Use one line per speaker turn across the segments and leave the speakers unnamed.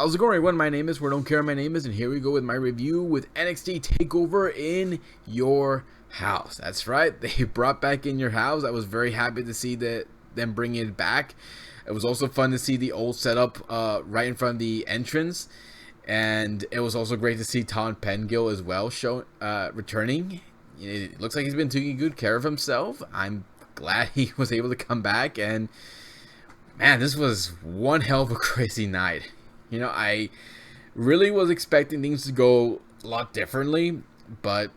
How's it going, everyone? My name is Where Don't Care. My name is, and here we go with my review with NXT TakeOver in your house. That's right, they brought back In Your House. I was very happy to see them bring it back. It was also fun to see the old setup right in front of the entrance, and it was also great to see Tom Pengill as well returning. It looks like he's been taking good care of himself. I'm glad he was able to come back, and man, this was one hell of a crazy night. I really was expecting things to go a lot differently, but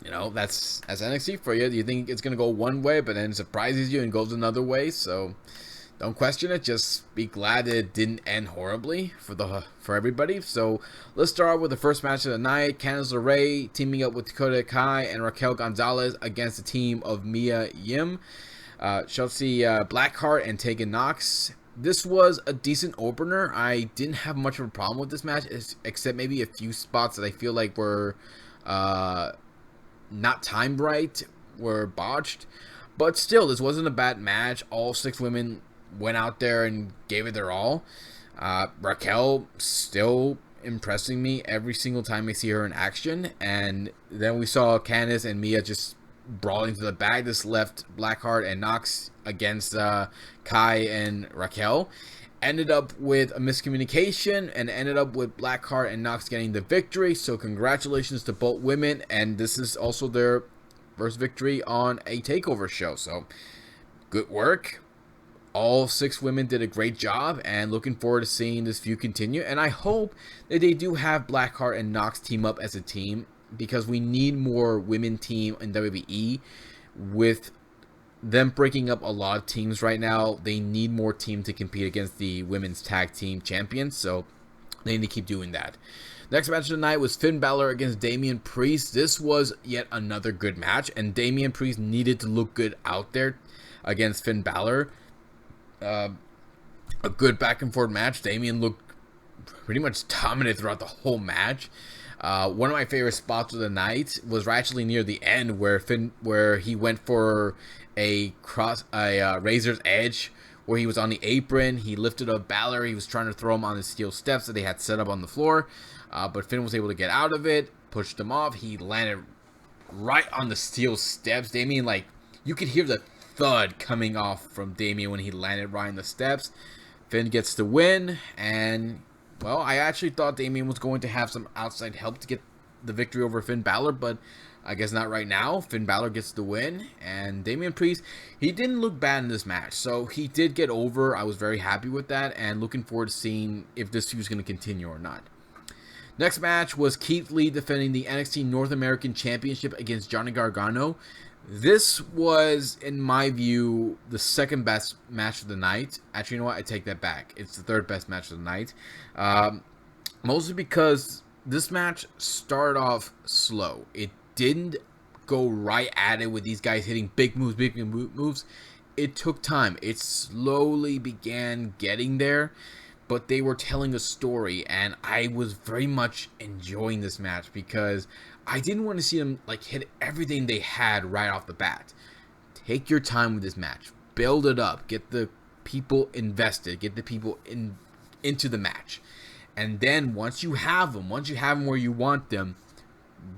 that's NXT for you. You think it's gonna go one way, but then it surprises you and goes another way. So don't question it. Just be glad that it didn't end horribly for everybody. So let's start out with the first match of the night: Candice LeRae teaming up with Dakota Kai and Raquel Gonzalez against the team of Mia Yim, Chelsea Blackheart, and Tegan Knox. This was a decent opener. I didn't have much of a problem with this match, except maybe a few spots that I feel like were not timed right, were botched. But still, this wasn't a bad match. All 6 women went out there and gave it their all. Raquel still impressing me every single time I see her in action. And then we saw Candice and Mia just brawling to the back. This left Blackheart and Knox against Kai and Raquel. Ended up with a miscommunication and ended up with Blackheart and Knox getting the victory. So congratulations to both women, and this is also their first victory on a TakeOver show. So good work. All 6 women did a great job, and looking forward to seeing this feud continue. And I hope that they do have Blackheart and Knox team up as a team, because we need more women team in WWE. With them breaking up a lot of teams right now, they need more team to compete against the women's tag team champions, so they need to keep doing that. Next match of the night was Finn Balor against Damian Priest. This was yet another good match, and Damian Priest needed to look good out there against Finn Balor. A good back and forth match. Damian looked pretty much dominant throughout the whole match. One of my favorite spots of the night was actually near the end, where he went for a razor's edge, where he was on the apron. He lifted up Balor. He was trying to throw him on the steel steps that they had set up on the floor, but Finn was able to get out of it, pushed him off. He landed right on the steel steps. Damian, you could hear the thud coming off from Damian when he landed right on the steps. Finn gets the win, and well, I actually thought Damian was going to have some outside help to get the victory over Finn Balor, but I guess not right now. Finn Balor gets the win, and Damian Priest, he didn't look bad in this match, so he did get over. I was very happy with that, and looking forward to seeing if this feud is going to continue or not. Next match was Keith Lee defending the NXT North American Championship against Johnny Gargano. This was, in my view, the second best match of the night. Actually, you know what? I take that back. It's the third best match of the night. Mostly because this match started off slow. It didn't go right at it with these guys hitting big moves. It took time. It slowly began getting there, but they were telling a story, and I was very much enjoying this match because I didn't want to see them hit everything they had right off the bat. Take your time with this match. Build it up. Get the people invested. Get the people into the match. And then once you have them where you want them,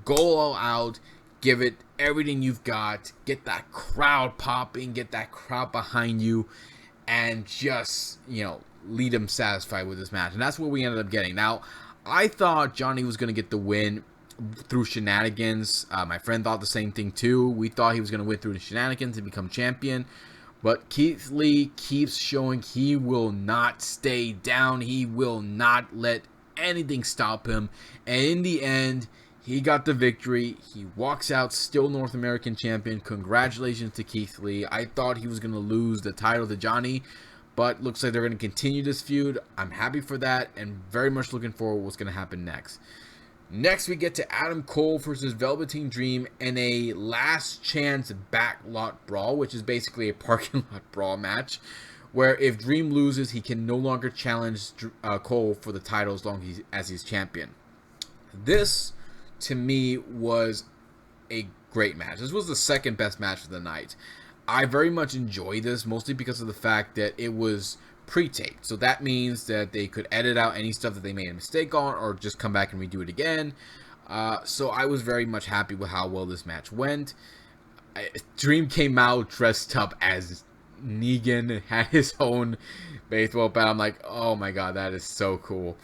go all out. Give it everything you've got. Get that crowd popping. Get that crowd behind you. And just, lead them satisfied with this match. And that's what we ended up getting. Now, I thought Johnny was going to get the win through shenanigans. My friend thought the same thing too. We thought he was going to win through the shenanigans and become champion. But Keith Lee keeps showing he will not stay down. He will not let anything stop him. And in the end, he got the victory. He walks out still North American champion. Congratulations to Keith Lee. I thought he was going to lose the title to Johnny, but looks like they're going to continue this feud. I'm happy for that and very much looking forward to what's going to happen next. Next, we get to Adam Cole versus Velveteen Dream in a last chance backlot brawl, which is basically a parking lot brawl match, where if Dream loses, he can no longer challenge Cole for the title as long as he's champion. This, to me, was a great match. This was the second best match of the night. I very much enjoyed this, mostly because of the fact that it was pre-taped. So that means that they could edit out any stuff that they made a mistake on or just come back and redo it again. So I was very much happy with how well this match went. Dream came out dressed up as Negan, had his own baseball bat. I'm like, oh my god, that is so cool.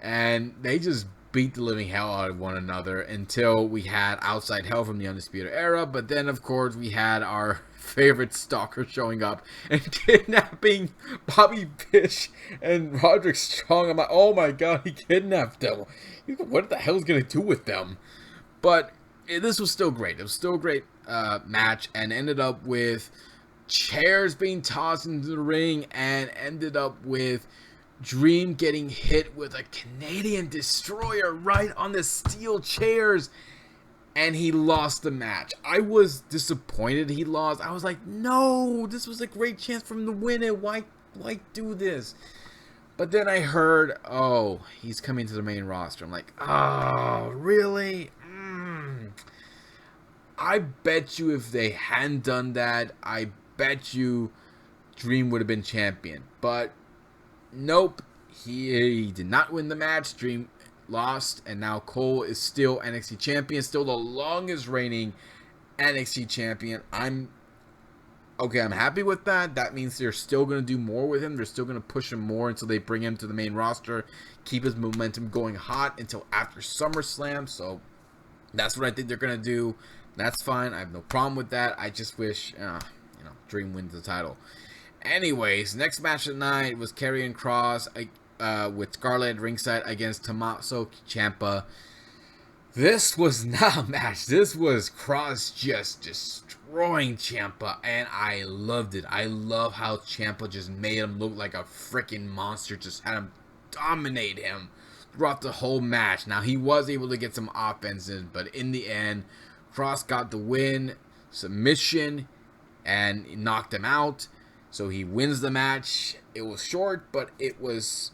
And they just beat the living hell out of one another until we had Outside Hell from the Undisputed Era. But then, of course, we had our favorite stalker showing up and kidnapping Bobby Fish and Roderick Strong. I'm like, oh my god, he kidnapped them. What the hell is going to do with them? But this was still great. It was still a great match, and ended up with chairs being tossed into the ring, and ended up with Dream getting hit with a Canadian Destroyer right on the steel chairs, and he lost the match. I was disappointed he lost. I was like, no, this was a great chance for him to win it. Why do this? But then I heard, oh, he's coming to the main roster. I'm like, oh, really? I bet you if they hadn't done that, I bet you Dream would have been champion. But nope, he did not win the match. Dream lost, and now Cole is still NXT champion, still the longest reigning NXT champion. I'm happy with that. That means they're still going to do more with him. They're still going to push him more until they bring him to the main roster, keep his momentum going hot until after SummerSlam. So that's what I think they're going to do. That's fine. I have no problem with that. I just wish, Dream wins the title. Anyways, next match of the night was Karrion Kross with Scarlett at ringside against Tommaso Ciampa. This was not a match. This was Kross just destroying Ciampa, and I loved it. I love how Ciampa just made him look like a freaking monster. Just had him dominate him throughout the whole match. Now, he was able to get some offense in, but in the end, Kross got the win, submission, and knocked him out. So he wins the match. It was short, but it was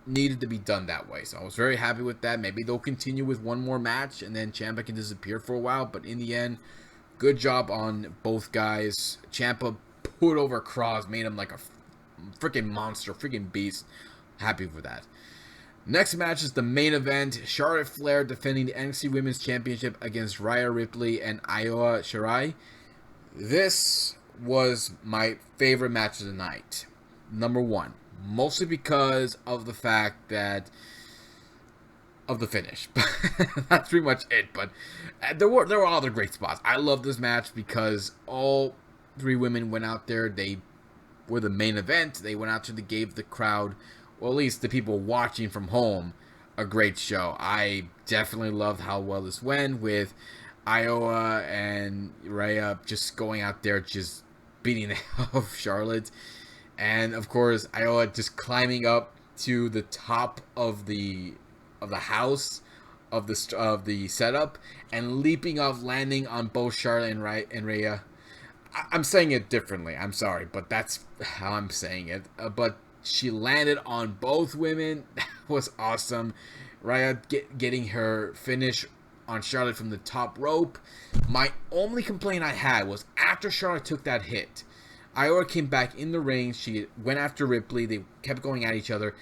needed to be done that way. So I was very happy with that. Maybe they'll continue with one more match, and then Ciampa can disappear for a while. But in the end, good job on both guys. Ciampa put over Kross, made him like a freaking monster, freaking beast. Happy for that. Next match is the main event. Charlotte Flair defending the NXT Women's Championship against Rhea Ripley and Io Shirai. This was my favorite match of the night. Number one. Mostly because of the fact that of the finish. That's pretty much it. But there were other great spots. I love this match because all three women went out there. They were the main event. They went out there. They gave the crowd, or at least the people watching from home, a great show. I definitely loved how well this went with Iowa and Rhea just going out there, just beating the hell out of Charlotte. And of course, Iowa just climbing up to the top of the house of the setup and leaping off, landing on both Charlotte and Rhea. I'm saying it differently. I'm sorry, but that's how I'm saying it. But she landed on both women. That was awesome. Rhea getting her finish on Charlotte from the top rope. My only complaint I had was after Charlotte took that hit, Iowa came back in the ring. She went after Ripley. They kept going at each other.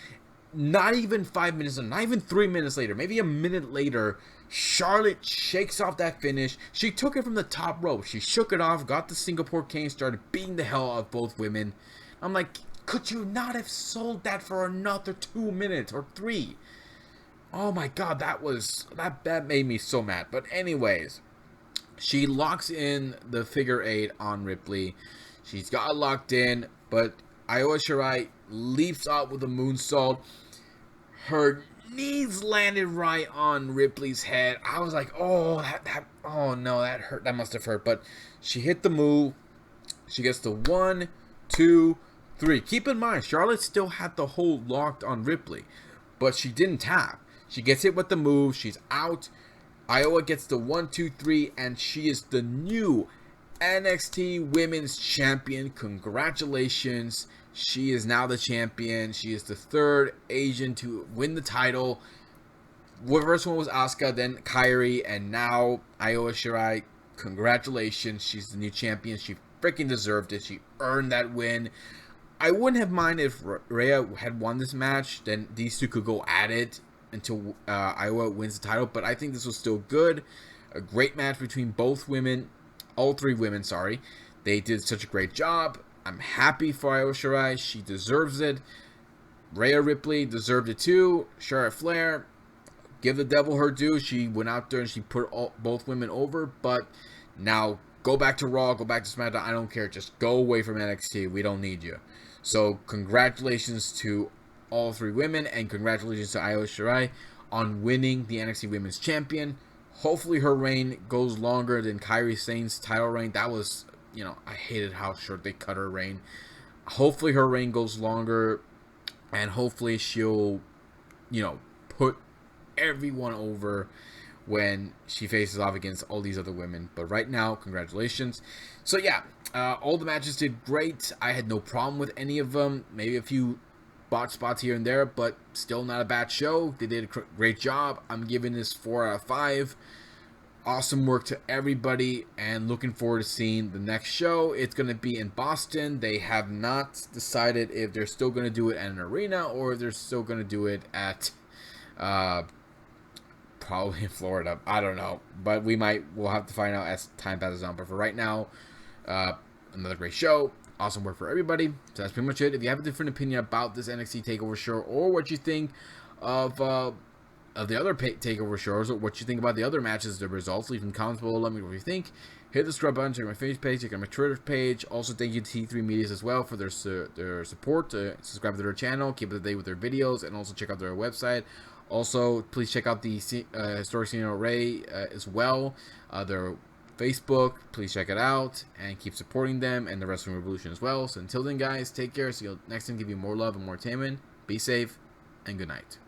Not even 5 minutes, not even 3 minutes later, maybe a minute later, Charlotte shakes off that finish. She took it from the top rope. She shook it off, got the Singapore cane, started beating the hell out of both women. I'm like, could you not have sold that for another 2 minutes or 3? Oh my god, that made me so mad. But anyways, she locks in the figure 8 on Ripley. She's got it locked in, but Io Shirai leaps out with a moonsault. Her knees landed right on Ripley's head. I was like, oh no, that hurt. That must have hurt. But she hit the move. She gets the 1, 2, 3. Keep in mind, Charlotte still had the hold locked on Ripley, but she didn't tap. She gets hit with the move. She's out. Iowa gets the 1, 2, 3, and she is the new NXT Women's Champion. Congratulations. She is now the champion. She is the third Asian to win the title. The first one was Asuka, then Kairi, and now Io Shirai. Congratulations. She's the new champion. She freaking deserved it. She earned that win. I wouldn't have minded if Rhea had won this match. Then these two could go at it until Iowa wins the title. But I think this was still good. A great match between both women. All three women, sorry. They did such a great job. I'm happy for Io Shirai. She deserves it. Rhea Ripley deserved it too. Charlotte Flair, give the devil her due. She went out there and she put both women over. But now go back to Raw, go back to SmackDown. I don't care. Just go away from NXT. We don't need you. So congratulations to all three women, and congratulations to Io Shirai on winning the NXT Women's Champion. Hopefully her reign goes longer than Kairi Sane's title reign. That was, I hated how short they cut her reign. Hopefully her reign goes longer, and hopefully she'll, put everyone over when she faces off against all these other women. But right now, congratulations. So yeah, all the matches did great. I had no problem with any of them. Maybe a few botch spots here and there, but still not a bad show. They did a great job. I'm giving this 4 out of 5. Awesome work to everybody, and looking forward to seeing the next show. It's going to be in Boston. They have not decided if they're still going to do it at an arena or if they're still going to do it at probably in Florida. I don't know, but we'll have to find out as time passes on. But for right now, another great show. Awesome work for everybody. So that's pretty much it. If you have a different opinion about this NXT TakeOver show, or what you think of the other TakeOver shows, or what you think about the other matches, the results, leave in the comments below. Let me know what you think. Hit the subscribe button, check my Facebook page, check out my Twitter page. Also, thank you to T3 Medias as well for their support. Subscribe to their channel, keep up to date with their videos, and also check out their website. Also, please check out the Historic Senior Array as well. Their Facebook, please check it out, and keep supporting them and the Wrestling Revolution as well. So until then, guys, take care. See you next time. Give you more love and more entertainment. Be safe, and good night.